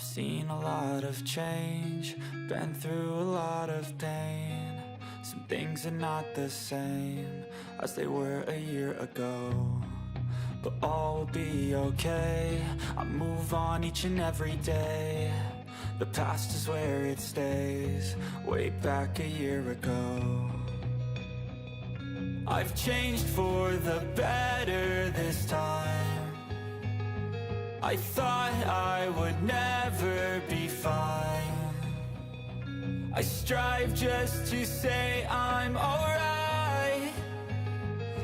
I've seen a lot of change, been through a lot of pain. Some things are not the same as they were a year ago, but all will be okay. I move on each and every day. The past is where it stays, way back a year ago. I've changed for the better this time. I thought I would never be fine. I strive just to say I'm alright,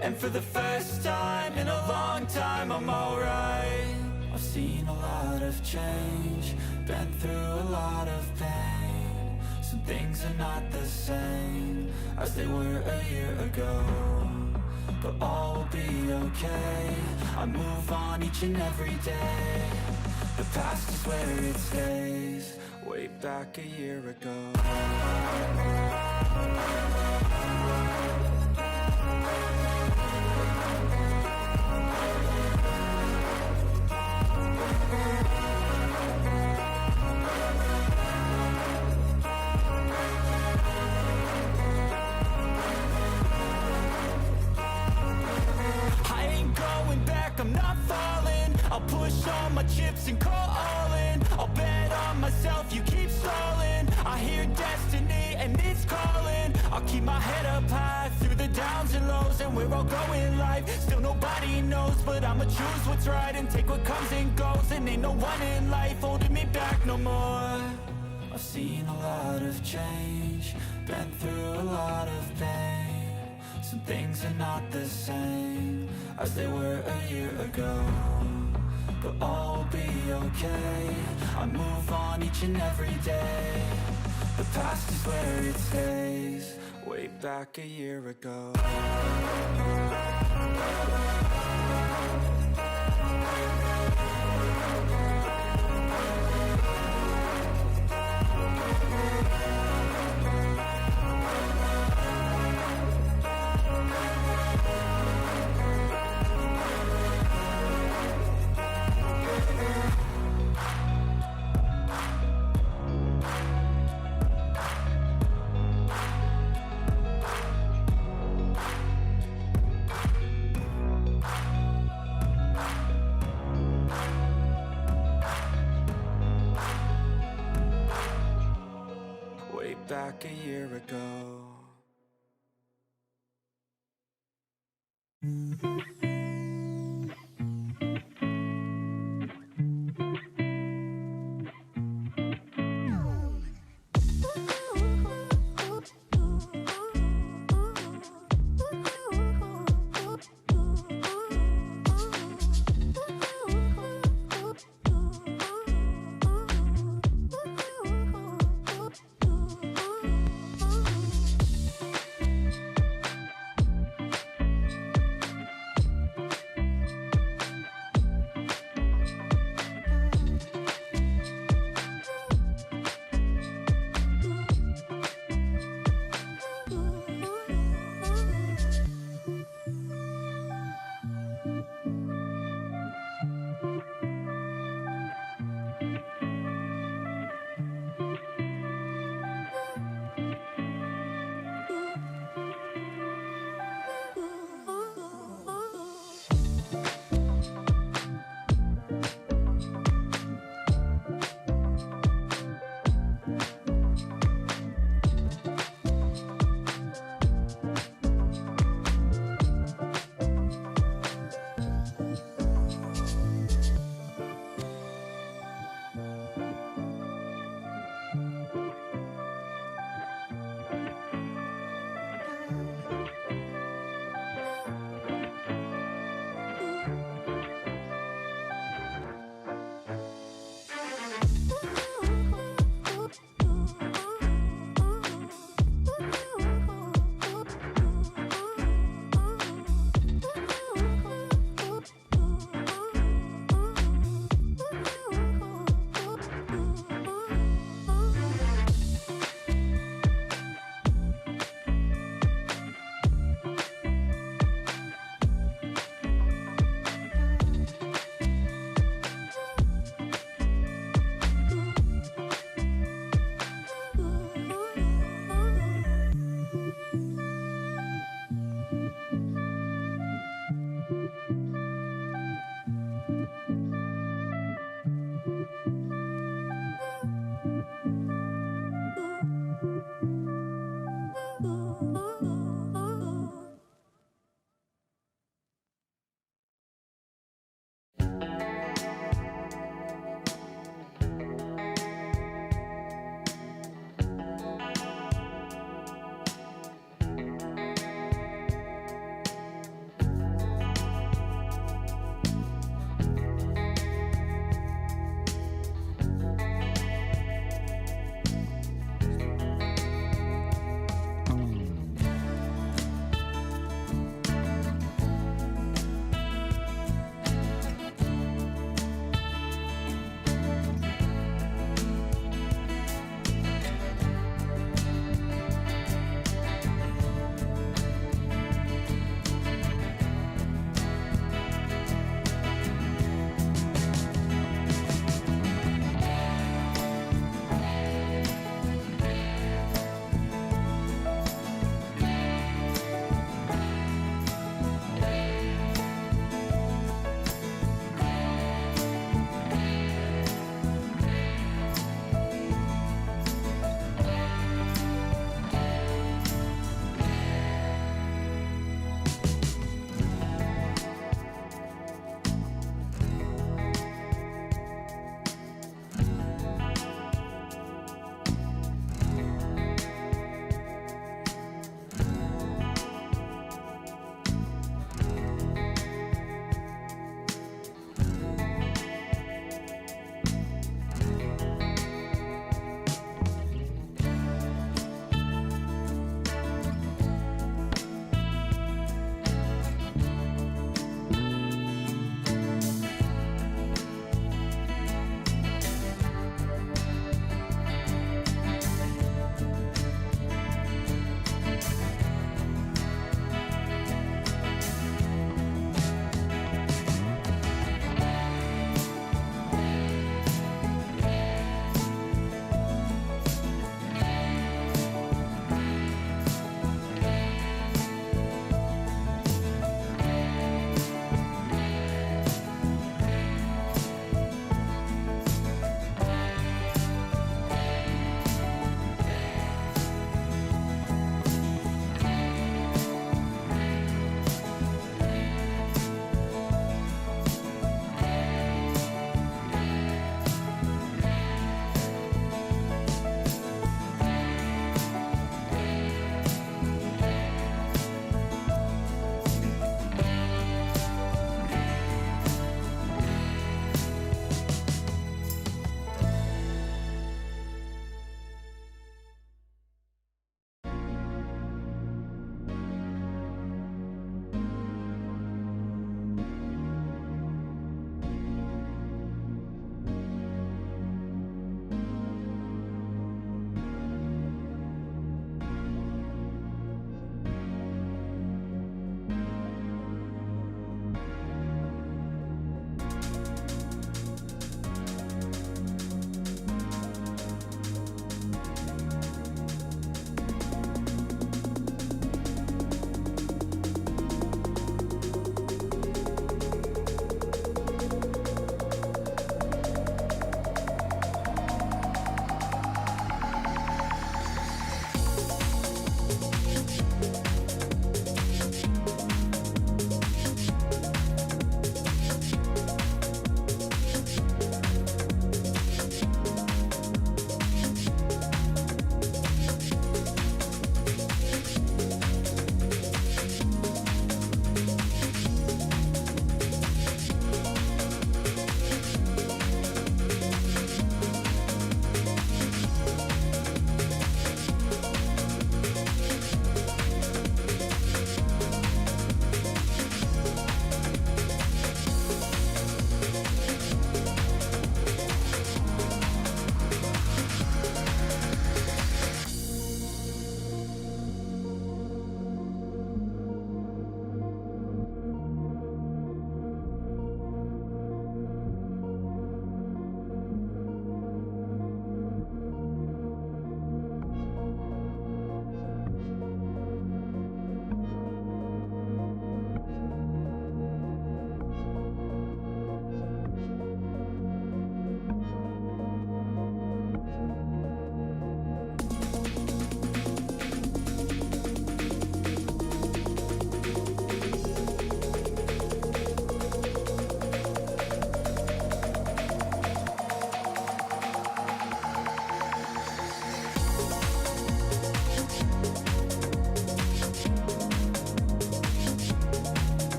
and for the first time in a long time I'm alright. I've seen a lot of change, been through a lot of pain. Some things are not the same as they were a year ago, but all will be okay. I move on each and every day. The past is where it stays, way back a year ago. I'm not falling, I'll push all my chips and call all in. I'll bet on myself, you keep stalling. I hear destiny and it's calling. I'll keep my head up high through the downs and lows, and we're all going life. Still nobody knows, but I'ma choose what's right and take what comes and goes. And ain't no one in life holding me back no more. I've seen a lot of change, been through a lot of pain. Some things are not the same as they were a year ago, but all will be okay. I move on each and every day. The past is where it stays, way back a year ago. Back a year ago.